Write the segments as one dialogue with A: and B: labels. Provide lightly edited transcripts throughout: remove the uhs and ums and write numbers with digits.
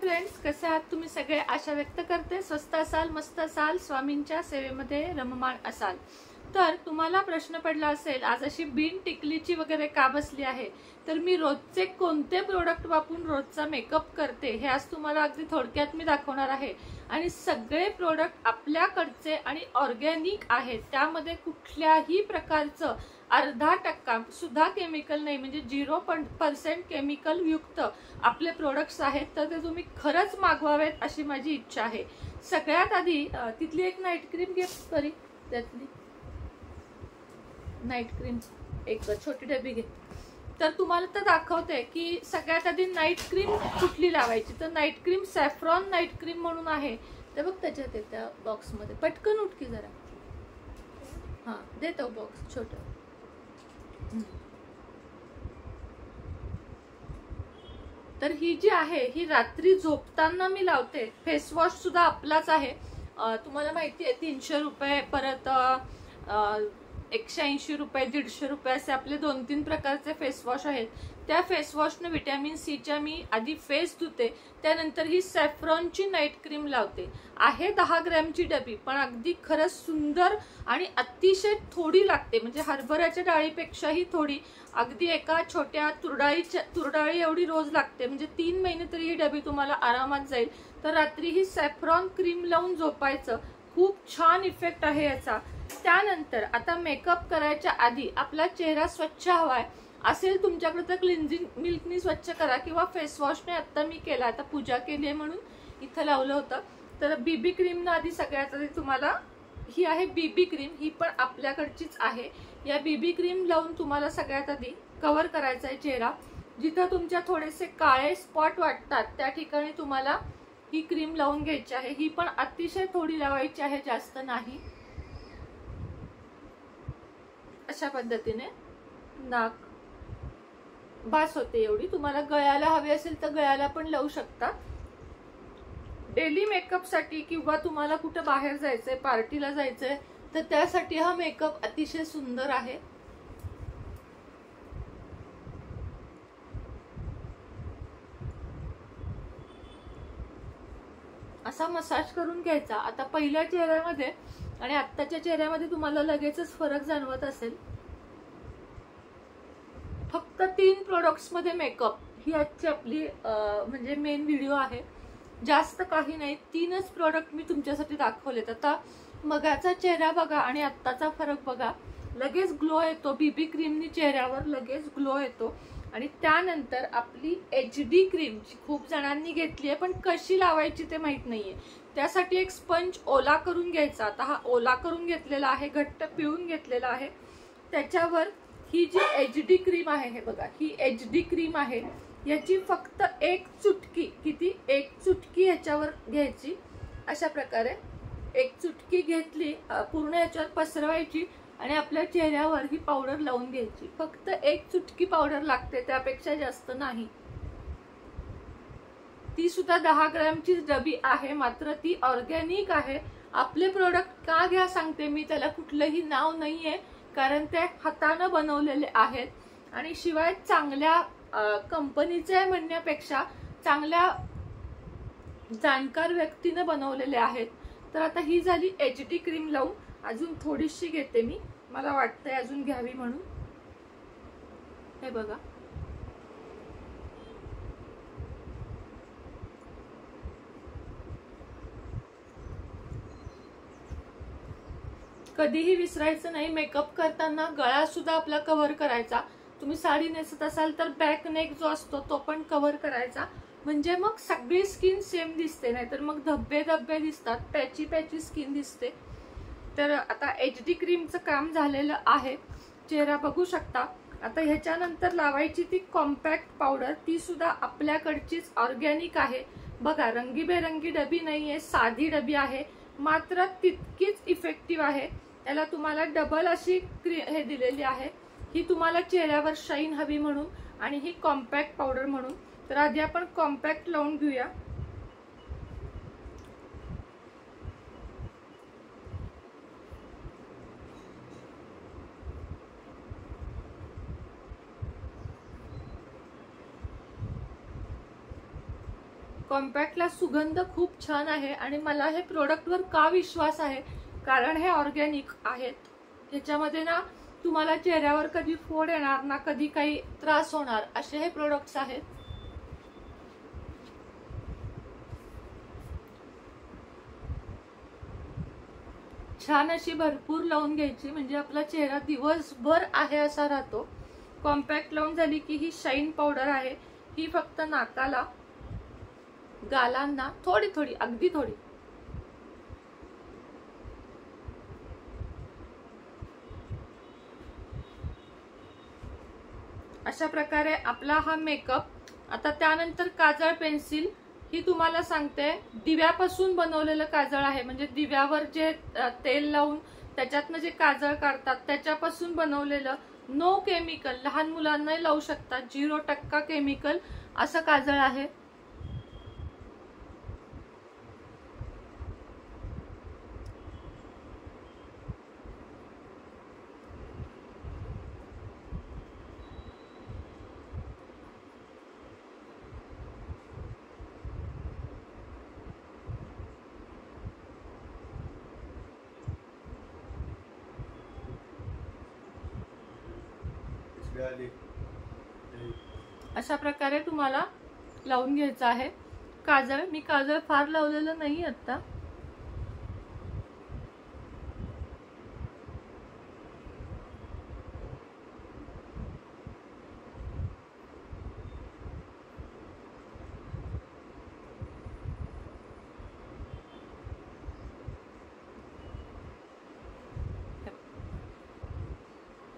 A: Friends, कसे आहात तुम्ही सगळे? आशा व्यक्त करते स्वस्त असाल, मस्त असाल, स्वामींच्या सेवेमध्ये रममाण असाल. तर तुम्हाला प्रश्न पडला असेल, आज अशी बिन टिकलीची वगैरे का बसली आहे, तर मी रोजचे कोणते प्रोडक्ट वापरून रोजचा मेकअप करते हे आज तुम्हाला अगदी थोडक्यात मी दाखवणार आहे. आणि सगळे प्रोडक्ट आपल्याकडचे आणि ऑर्गॅनिक आहेत. त्यामध्ये कुठल्याही प्रकारचं 0.1% सुद्धा केमिकल नाही, म्हणजे 0% केमिकल युक्त आपले प्रोडक्ट्स आहेत. तर ते तुम्ही खरंच मागवावेत अशी माझी इच्छा आहे. सगळ्यात आधी तिथली एक नाईट क्रीम घे तरी, त्यातली नाईट क्रीम एक छोटी डबी घे. तर तुम्हाला तर दाखवते की सगळ्यात आधी नाईट क्रीम कुठली लावायची. तर night cream saffron night cream म्हणून आहे. ते बघ त्याच्यात त्या बॉक्स मध्ये, पटकन उठकी जरा. हा देतो बॉक्स छोट. तर ही जी आहे ही रात्री झोपताना मी लावते. फेस वॉश सुद्धा आपलाच आहे. तुम्हाला माहिती आहे 300 रुपये, परत 180 रुपये, 150 रुपये असे आपले 2-3 प्रकारचे फेस वॉश आहेत. त्या फेस वॉशने व्हिटॅमिन सीच्या मी आधी फेस धुते, त्यानंतर ही सॅफ्रॉनची नाईट क्रीम लावते. आहे 10 ग्रॅमची डबी, पण अगदी खरंच सुंदर आणि अतिशय थोडी लागते. म्हणजे हरभऱ्याच्या डाळीपेक्षाही थोडी, अगदी एका छोट्या तुरडाळी एवढी रोज लागते. म्हणजे 3 महिने तरी ही डबी तुम्हाला आरामात जाईल. तर रात्री ही सॅफ्रॉन क्रीम लावून झोपायचं, खूप छान इफेक्ट आहे याचा. त्यानंतर आता मेकअप करायच्या आधी आपला चेहरा स्वच्छ हवाय असेल तुमच्याकडे तर क्लिन्झिंग मिल्कनी स्वच्छ करा, किंवा फेस वॉशने. आता मी केला, आता पूजा केली आहे म्हणून इथं लावलं होतं. तर बीबी क्रीम आधी सगळ्यात आधी तुम्हाला, ही आहे बीबी क्रीम, ही पण आपल्याकडचीच आहे. या बीबी क्रीम लावून तुम्हाला सगळ्यात आधी कव्हर करायचा आहे चेहरा. जिथं तुमच्या थोडेसे काळे स्पॉट वाटतात त्या ठिकाणी तुम्हाला ही क्रीम लावून घ्यायची आहे. ही पण अतिशय थोडी लावायची आहे, जास्त नाही. अशा पद्धतीने नाक बास होते एवढी. तुम्हाला गळ्याला हवी असेल तर गळ्याला पण लावू शकता. डेली मेकअप साठी किंवा तुम्हाला कुठं बाहेर जायचंय, पार्टीला जायचंय, तर त्यासाठी हा मेकअप अतिशय सुंदर आहे. असा मसाज करून घ्यायचा. आता पहिल्या चेहऱ्यामध्ये आणि आत्ताच्या चेहऱ्यामध्ये तुम्हाला लगेचच फरक जाणवत असेल. फक्त 3 प्रोडक्ट्स मध्ये मेकअप, ही आजची आपली म्हणजे मेन व्हिडिओ आहे. जास्त काही नाही, 3च प्रोडक्ट मी तुमच्यासाठी दाखवलेत. आता मगाचा चेहरा बघा आणि आत्ताचा फरक बघा. लगेच ग्लो येतो. बीबी क्रीमनी चेहऱ्यावर लगेच ग्लो येतो. आणि त्यानंतर आपली HD क्रीम खूप जणांनी घेतली आहे, पण कशी लावायची ते माहित नाहीये. त्यासाठी एक स्पंज ओला करून घ्यायचा. आता हा ओला करून घेतलेला आहे, घट्ट पिळून घेतलेला आहे. त्याच्यावर ही जी HD क्रीम आहे, हे बघा, ही HD क्रीम आहे. याची फक्त एक चुटकी, किती, एक चुटकी ह्याच्यावर घ्यायची. अशा प्रकारे एक चुटकी घेतली, पूर्ण याच्यावर पसरवायची आणि आपल्या चेहऱ्यावर ही पावडर लावून घ्यायची. फक्त एक चुटकी पावडर लागते, त्यापेक्षा जास्त नाही. ती सुद्धा 10 ग्रॅमची डबी आहे, मात्र ती ऑर्गॅनिक आहे. आपले प्रोडक्ट का घ्या सांगते मी, त्याला कुठलंही नाव नाहीये, कारण ते हाताने बनवलेले आहेत. आणि शिवाय चांगल्या कंपनीचे म्हणण्यापेक्षा चांगल्या जाणकार व्यक्तीने बनवलेले आहेत. तर आता ही झाली HD क्रीम लावून. अजून थोडीशी घेते मी, मला वाटतंय अजून घ्यावी म्हणून. हे बघा, कधीही विसरायचं नाही मेकअप करताना गळा सुद्धा आपला कव्हर करायचा. तुम्ही साडी नेसत असाल तर बॅक नेक जो असतो तो पण कव्हर करायचा, म्हणजे मग सगळी स्किन सेम दिसते. नाहीतर मग धब्बे धब्बे दिसतात, पॅची स्किन दिसते. तर आता HD क्रीमचं काम झालेलं आहे. चेहरा बघू शकता. आता ह्याच्यानंतर लावायची ती कॉम्पॅक्ट पावडर, ती सुद्धा आपल्याकडचीच ऑर्गॅनिक आहे. बघा, रंगीबेरंगी डबी नाहीये, साधी डबी आहे, मात्र तितकीच इफेक्टिव्ह आहे. याला तुम्हाला डबल अशी हे दिलेली आहे. ही तुम्हाला चेहऱ्यावर शाईन हवी म्हणून, आणि ही कॉम्पॅक्ट पावडर म्हणून. तर आधी आपण कॉम्पॅक्ट लावून घेऊया. कॉम्पॅक्टला सुगंध खूप छान आहे आणि मला हे प्रोडक्टवर का विश्वास आहे, कारण हे ऑर्गॅनिक आहेत. ह्याच्यामध्ये ना तुम्हाला चेहऱ्यावर कधी फोड येणार ना कधी काही त्रास होणार असे हे प्रोडक्ट्स आहेत. छान अशी भरपूर लावून घ्यायची म्हणजे आपला चेहरा दिवसभर आहे असा राहतो. कॉम्पॅक्ट लावून झाली की ही शाईन पावडर आहे, ही फक्त नाकाला, गालांना थोडी थोडी, अगदी थोडी. अशा प्रकारे आपला हा मेकअप. आता त्यानंतर काजळ पेन्सिल, ही तुम्हाला सांगते दिव्यापासून बनवलेलं काजळ आहे. म्हणजे दिव्यावर जे तेल लावून त्याच्यातनं जे काजळ काढतात त्याच्यापासून बनवलेलं, नो केमिकल, लहान मुलांनाही लावू शकतात, 0% केमिकल असं काजळ आहे. अशा प्रकारे तुम्हाला लावून घ्यायचं आहे काजळ. मी काजळ फार लावलेलं नाही आता.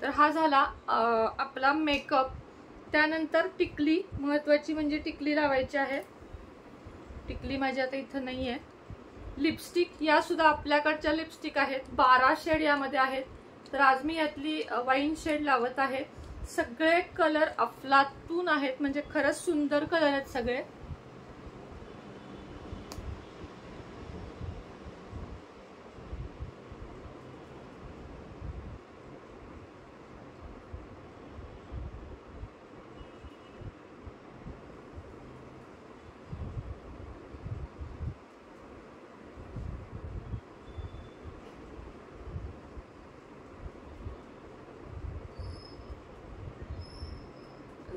A: तर हा झाला आपला मेकअप. त्यानंतर टिकली, महत्वाची म्हणजे टिकली लावायची आहे. टिकली माझी आता इथं नाहीये. लिपस्टिक, या सुद्धा आपल्याकडच्या लिपस्टिक आहेत, 12 शेड यामध्ये आहेत. तर आज मी यातली वाईन शेड लावत आहे. सगळे कलर अफलातून आहेत, म्हणजे खरंच सुंदर कलर आहेत सगळे.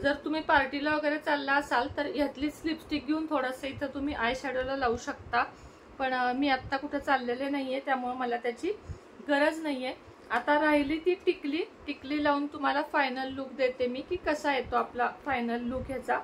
A: जर तुम्ही पार्टीला वगैरे चालला असाल तर यातलीच लिपस्टिक घेऊन थोडंसं इथं तुम्ही आय शॅडोला लावू शकता. पण मी आत्ता कुठं चाललेले नाहीये, त्यामुळे मला त्याची गरज नाहीये. आता राहिली ती टिकली. टिकली लावून तुम्हाला फायनल लुक देते मी की कसा येतो आपला फायनल लुक ह्याचा.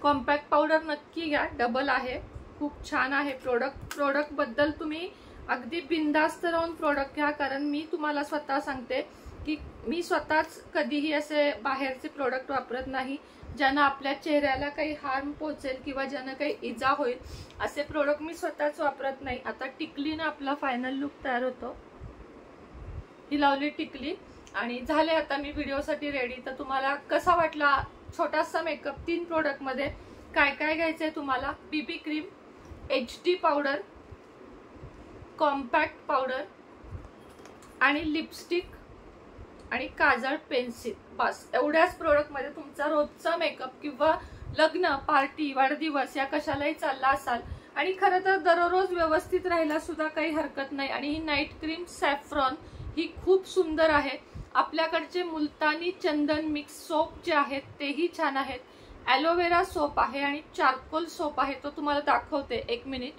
A: कॉम्पॅक्ट पावडर नक्की घ्या, डबल आहे, खूप छान आहे प्रोडक्ट. प्रोडक्ट बद्दल तुम्ही अगदी बिनधास्त राहून प्रोडक्ट घ्या, कारण मी तुम्हाला स्वतः सांगते की मी स्वतःच कधीही असे बाहेरचे प्रोडक्ट वापरत नाही ज्यानं आपल्या चेहऱ्याला काही हार्म पोहोचेल किंवा ज्यानं काही इजा होईल, असे प्रोडक्ट मी स्वतःच वापरत नाही. आता टिकलीनं आपला फायनल लुक तयार होतो. ही लावली टिकली आणि झाले आता मी व्हिडिओसाठी रेडी. तर तुम्हाला कसा वाटला छोटासा मेकअप? 3 प्रोडक्ट मध्ये काय काय घ्यायचंय तुम्हाला? BB cream, HD powder, compact powder आणि लिपस्टिक आणि काजळ पेन्सिल, बस एवढ्याच प्रोडक्ट मध्ये तुमचा रोजचा मेकअप किंवा लग्न, पार्टी, वाढदिवस या कशालाही चालला असाल. आणि खरं तर दररोज व्यवस्थित राहायला सुद्धा काही हरकत नाही. आणि ही नाईट क्रीम सॅफ्रॉन ही खूप सुंदर आहे. आपल्याकडचे मुलतानी चंदन मिक्स सोप जे आहेत तेही छान आहेत. ॲलोवेरा सोप आहे आणि चारकोल सोप आहे, तो तुम्हाला दाखवते 1 मिनिट.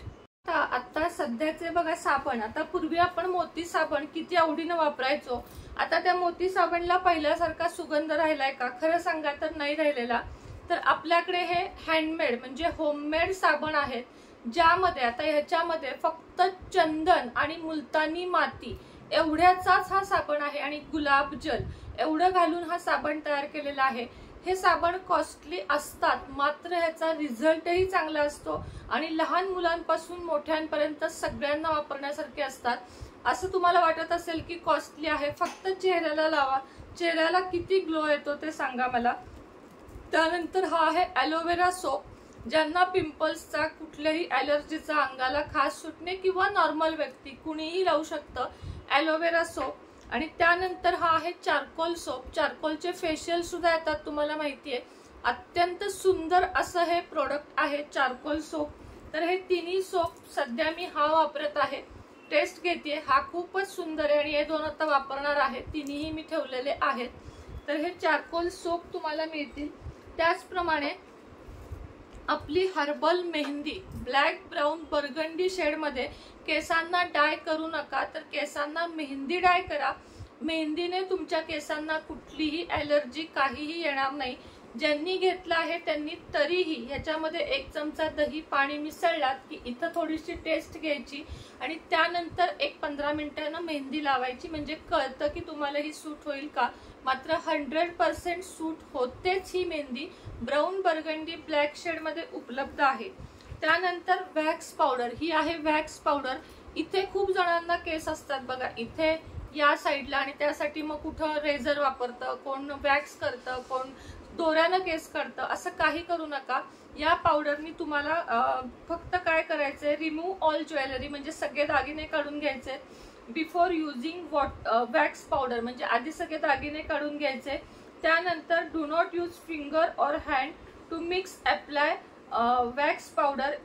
A: आता सध्याचे बघा साबण. आता पूर्वी आपण मोती साबण किती आवडीनं वापरायचो. आता त्या मोती साबणला पहिल्यासारखा सुगंध राहिलाय का? खरं सांगा तर नाही राहिलेला. तर आपल्याकडे हे हँडमेड म्हणजे होममेड साबण आहेत, ज्यामध्ये आता ह्याच्यामध्ये फक्त चंदन आणि मुलतानी माती एवढ्याचाच हा साबण आहे आणि गुलाब जल एवढं घालून हा साबण तयार केलेला आहे. हे साबण कॉस्टली असतात, मात्र ह्याचा रिझल्टही चांगला असतो आणि लहान मुलांपासून मोठ्यांपर्यंत सगळ्यांना वापरण्यासारखे असतात. असं तुम्हाला वाटत असेल की कॉस्टली आहे, फक्त चेहऱ्याला लावा, चेहऱ्याला किती ग्लो येतो ते सांगा मला. त्यानंतर हा आहे ॲलोवेरा सोप. ज्यांना पिंपल्सचा, कुठल्याही ॲलर्जीचा, अंगाला खास सुटणे किंवा नॉर्मल व्यक्ती कुणीही लावू शकतं ॲलोवेरा सोप. आणि त्यानंतर हा आहे चारकोल सोप. चारकोलचे फेशियल सुद्धा येतात, तुम्हाला माहिती आहे. अत्यंत सुंदर असं हे प्रोडक्ट आहे चारकोल सोप। तर हे तिन्ही सोप सध्या मी हा वापरत आहे, टेस्ट घेते। हा खूपच सुंदर आहे आणि हे दोन आता वापरणार आहे, तिन्ही मी ठेवलेले आहेत। तर हे चारकोल सोप तुम्हाला मिळतील। त्याचप्रमाणे आपली herbal mehndi black brown burgundy shade मध्ये, केसांना डाय करू नका तर केसांना मेहंदी डाय करा। मेहंदीने तुमच्या केसांना कुठलीही ॲलर्जी काहीही येणार नाही। ज्यांनी घेतला आहे त्यांनी तरीही ह्याच्यामध्ये 1 चमचा दही पाणी मिसळलात की इथं थोडीशी टेस्ट घ्यायची आणि त्यानंतर एक 15 मिनिटांना मेहंदी लावायची, म्हणजे कळतं की तुम्हाला ही सूट होईल का। मात्र 100% सूट होतेच ही मेहंदी। ब्राउन बर्गंडी ब्लॅक शेड मध्ये उपलब्ध आहे। त्यानंतर वॅक्स पावडर, ही आहे वॅक्स पावडर। इथे खूप जणांना केस असतात बघा, इथे या साईडला, आणि त्यासाठी मग कुठं रेझर वापरतं, कोण वॅक्स करतं, कोण दोऱ्यानं केस करतं। असं काही करू नका। या पावडरनी तुम्हाला फक्त काय करायचंय, रिमूव्ह ऑल ज्वेलरी म्हणजे सगळे दागिने काढून घ्यायचे। बिफोर युजिंग वॅक्स पावडर म्हणजे आधी सगळे दागिने काढून घ्यायचे। त्यानंतर do not use finger or hand to mix apply wax powder,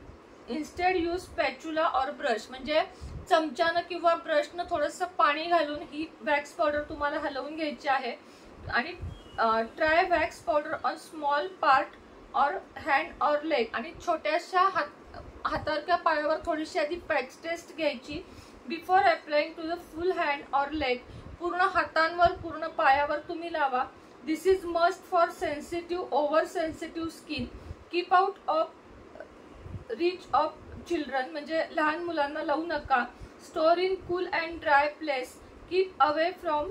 A: instead use spatula or brush, म्हणजे चमच्यानं किंवा ब्रशनं थोडंसं पाणी घालून ही वॅक्स पावडर तुम्हाला हलवून घ्यायची आहे। आणि try wax powder on small part or hand or leg, आणि छोट्याशा हातारक्या पायावर थोडीशी आधी पॅच टेस्ट घ्यायची। Before applying to the full hand or leg, पूर्ण हातांवर पूर्ण पायावर तुम्ही लावा। This is must for sensitive over sensitive skin, keep out of reach of children, म्हणजे लहान मुलांना लावू नका। Store in cool and dry place, keep away from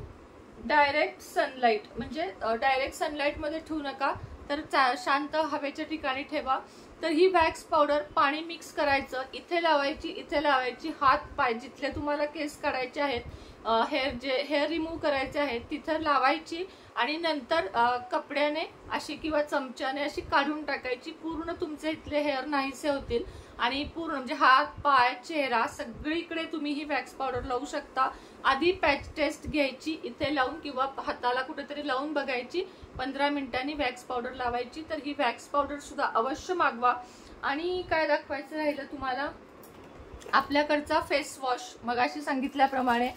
A: direct sunlight, म्हणजे डायरेक्ट सनलाइट मध्ये ठेवू नका, तर शांत हवेच्या ठिकाणी ठेवा। तर ही वॅक्स पावडर पाणी मिक्स करायचं, इथे लावायची, हात पाय जिथले तुम्हाला केस काढायचे आहेत, हेअर रिमूव्ह करायचे आहेत तिथे लावायची आणि नंतर कपड्याने अशी किंवा चमच्याने अशी काढून टाकायची। पूर्ण तुमचे इथले हेअर नाहीसे होतील आणि पूर्ण म्हणजे हात पाय चेहरा सगळीकडे तुम्ही ही वॅक्स पावडर लावू शकता। आधी पॅच टेस्ट घ्यायची इथे लावून किंवा हाताला कुठेतरी लावून बघायची, 15 मिनिटांनी वॅक्स पावडर लावायची। तर ही वॅक्स पावडर सुद्धा अवश्य मागवा। आणि काय दाखवायचं राहिलं तुम्हाला, आपल्याकडचा फेस वॉश मगाशी सांगितल्याप्रमाणे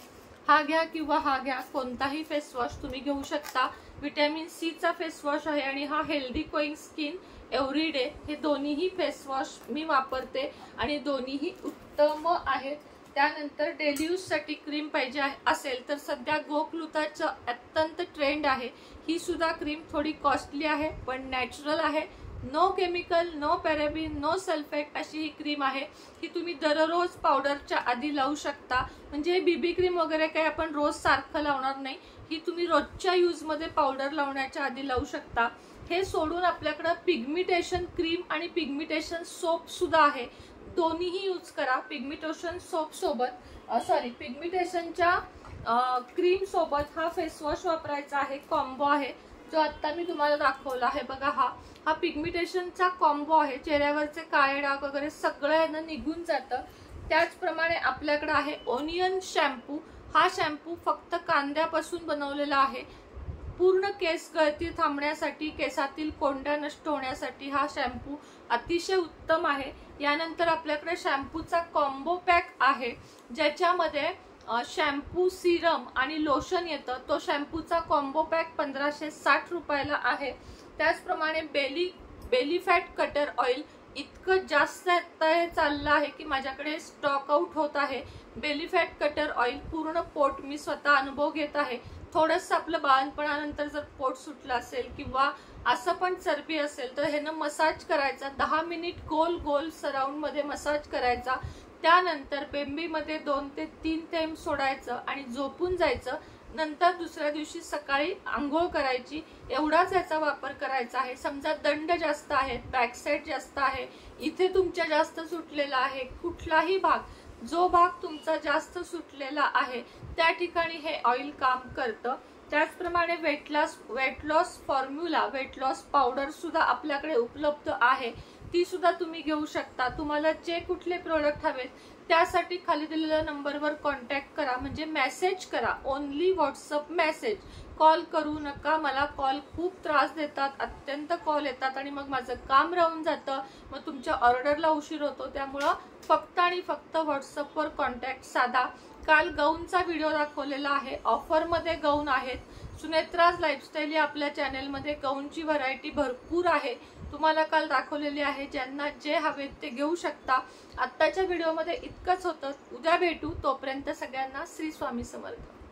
A: हा घ्या किंवा हा घ्या, कोणताही फेस वॉश तुम्ही घेऊ शकता। विटॅमिन सी चा फेस वॉश आहे आणि हा हेल्दी ग्लोइंग स्किन एव्हरीडे, हे दोन्हीही फेस वॉश मी वापरते आणि दोन्हीही उत्तम आहेत। त्यानंतर डेली यूज साठी क्रीम पाहिजे असेल तर सध्या गोग्लुताचं अत्यंत ट्रेंड आहे। ही सुद्धा क्रीम थोडी कॉस्टली आहे पण नॅचरल आहे, no chemical, no paraben, no sulphate अशी ही क्रीम आहे। ही तुम्ही दररोज पावडरच्या आधी लावू शकता, म्हणजे बीबी क्रीम वगैरे काही आपण रोज सारखं लावणार नाही, ही तुम्ही रोजच्या यूज मध्ये पावडर लावण्याच्या आधी लावू शकता। हे सोडून आपल्याकडे पिगमिटेशन क्रीम आणि पिगमिटेशन सोप सुद्धा आहे, दोन्हीही यूज करा। पिगमिटेशन सोप सोबत पिगमिटेशनच्या क्रीम सोबत हा फेस वॉश वापरायचा आहे, कॉम्बो आहे जो आता मी तुम्हाला दाखवला आहे बघा। हा पिगमिटेशनचा कॉम्बो आहे, चेहऱ्यावरचे काळे डाग वगैरे सगळं यानं निघून जातं। त्याचप्रमाणे आपल्याकडे आहे ओनियन शॅम्पू, हा शॅम्पू फक्त कांद्यापासून बनवलेला आहे। पूर्ण केस गळती थांबण्यासाठी, केसातील कोंड्या नष्ट होण्यासाठी हा शॅम्पू अतिशय उत्तम आहे। यानंतर आपल्याकडे शॅम्पूचा कॉम्बो पॅक आहे ज्याच्यामध्ये शॅम्पू सिरम आणि लोशन येतं। तो शॅम्पूचा कॉम्बो पॅक 1560 रुपयाला आहे। त्याचप्रमाणे बेली फॅट कटर ऑइल इतकं जास्त हे चाललं आहे की माझ्याकडे स्टॉक आउट होत आहे। बेली फॅट कटर ऑइल पूर्ण पोट मी स्वतः अनुभव घेत आहे। थोडंसं आपलं बाळंतपणानंतर जर पोट सुटलं असेल किंवा असं पण चरबी असेल तर ह्यानं मसाज करायचा, 10 मिनिट गोल गोल सराउंड मध्ये मसाज करायचा। त्यानंतर बेंबीमध्ये 2 ते 3 थेंब सोडायचं आणि झोपून जायचं। नंतर दुसऱ्या दिवशी सकाळी आंघोळ करायची, एवढाच याचा वापर करायचा आहे। समजा दंड जास्त आहेत, बॅक साइड जास्त आहे, इथे तुमच्या जास्त सुटलेला आहे, कुठलाही भाग जो भाग तुमचा जास्त सुटलेला आहे त्या ठिकाणी हे ऑइल काम करतं। त्याचप्रमाणे weight loss formula, weight loss powder सुद्धा आपल्याकडे उपलब्ध आहे, ती सुद्धा तुम्ही घेऊ शकता। तुम्हाला जे कुठले प्रोडक्ट हवेत त्यासाठी खाली दिलेल्या नंबरवर कॉन्टॅक्ट करा, म्हणजे मेसेज करा, ओनली व्हॉट्सअप मेसेज. कॉल करू नका. मला कॉल खूप त्रास देतात, अत्यंत कॉल येतात आणि मग माझं काम राहून जातं, मग तुमच्या ऑर्डरला उशीर होतो. त्यामुळं फक्त आणि फक्त व्हॉट्सअपवर कॉन्टॅक्ट साधा. काल गाऊनचा व्हिडिओ दाखवलेला आहे, ऑफरमध्ये गाऊन आहेत. सुनेत्राज लाईफस्टाईल या आपल्या चॅनेलमध्ये गाऊनची व्हरायटी भरपूर आहे, तुम्हाला काल दाखवलेली आहे. ज्यांना जे हवेत ते घेऊ शकता. आत्ताच्या व्हिडिओमध्ये इतकंच होतं. उद्या भेटू, तोपर्यंत सगळ्यांना श्री स्वामी समर्थ.